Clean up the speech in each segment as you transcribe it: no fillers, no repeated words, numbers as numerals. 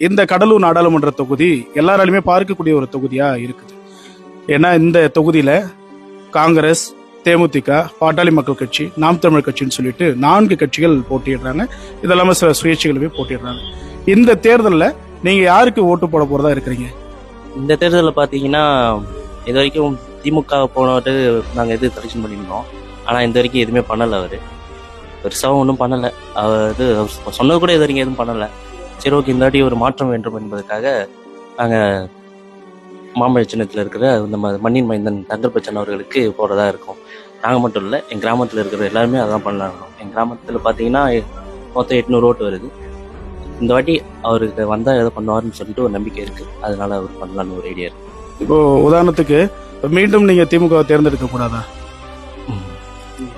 இந்த கடலூர் நாடாளுமன்ற தொகுதி எல்லாராலுமே பார்க்கக்கூடிய ஒரு தொகுதியா இருக்குது. ஏன்னா இந்த தொகுதியில காங்கிரஸ், தேமுதிக, பாட்டாளி மக்கள் கட்சி, நாம் தமிழர் கட்சின்னு சொல்லிட்டு 4 கட்சிகள் போட்டியிடுறாங்க. இதெல்லாம சில சுயேட்சைகளுமே போட்டியிடுறாங்க. இந்த தேர்தலில் நீங்க யாருக்கு ஓட்டு போட போறதா இருக்கிறீங்க? இந்த தேர்தலில் பார்த்தீங்கன்னா இது வரைக்கும் திமுக போனவட்டு நாங்கள் செலெக்ஷன் பண்ணியிருந்தோம். ஆனால் இந்த வரைக்கும் எதுவுமே பண்ணலை. அவர் பெருசாகவும் ஒன்றும் பண்ணலை. அவர் சொன்னது கூட இது வரைக்கும் எதுவும் பண்ணலை. சரி, ஓகே, இந்த வாட்டி ஒரு மாற்றம் வேண்டும் என்பதற்காக நாங்கள் மாம்பழ சின்னத்தில் இருக்கிற நம்ம மண்ணின் மைந்தன் தங்கர் பச்சன் அவர்களுக்கு போகிறதா இருக்கோம். நாங்கள் மட்டும் இல்லை, எங்கள் கிராமத்தில் இருக்கிற எல்லாருமே அதான் பண்ணலாம்னு. எங்கள் கிராமத்தில் பார்த்தீங்கன்னா மொத்தம் 800 ஓட்டு வருது. இந்த வாட்டி அவருக்கு வந்தால் எதை பண்ணுவார்னு சொல்லிட்டு ஒரு நம்பிக்கை இருக்குது. அதனால அவர் பண்ணலான்னு ஒரு ஐடியா இருக்குது. இப்போ உதாரணத்துக்கு மீண்டும் நீங்க திமுக தேர்ந்தெடுக்க கூடாதா?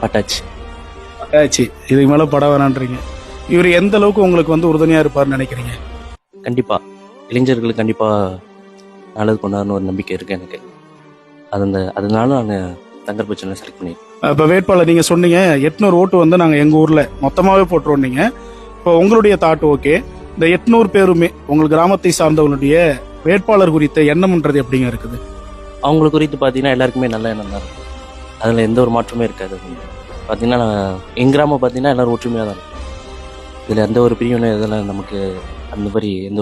பட்டாச்சு. இதுக்கு மேல பட வேணான்றீங்க. இவர் எந்த அளவுக்கு உங்களுக்கு உறுதுணையா இருப்பார்னு நினைக்கிறீங்க? கண்டிப்பா இளைஞர்களுக்கு கண்டிப்பா நல்லது பண்ணாருன்னு ஒரு நம்பிக்கை இருக்கு எனக்கு. அதனால நான் தங்கர் பச்சனை செலக்ட் பண்ணிருக்கேன். இப்போ வேட்பாளர் நீங்க சொன்னீங்க 800 ஓட்டு நாங்க எங்க ஊர்ல மொத்தமாவே போட்டுருவோம். நீங்க இப்போ உங்களுடைய தாட் ஓகே, இந்த 800 பேருமே உங்கள் கிராமத்தை சார்ந்தவங்களுடைய வேட்பாளர் குறித்த எண்ணம்ன்றது எப்படிங்க இருக்குது? அவங்களுக்கு குறித்து பார்த்தீங்கன்னா எல்லாருக்குமே நல்ல எண்ணம் தான் இருக்கும். அதில் எந்த ஒரு மாற்றமே இருக்காது. பார்த்தீங்கன்னா எங்கள் கிராமம் பார்த்தீங்கன்னா எல்லாரும் ஒற்றுமையாக தான் இருக்கும். இதில் எந்த ஒரு பிரிவினை இதெல்லாம் நமக்கு அந்த மாதிரி எந்த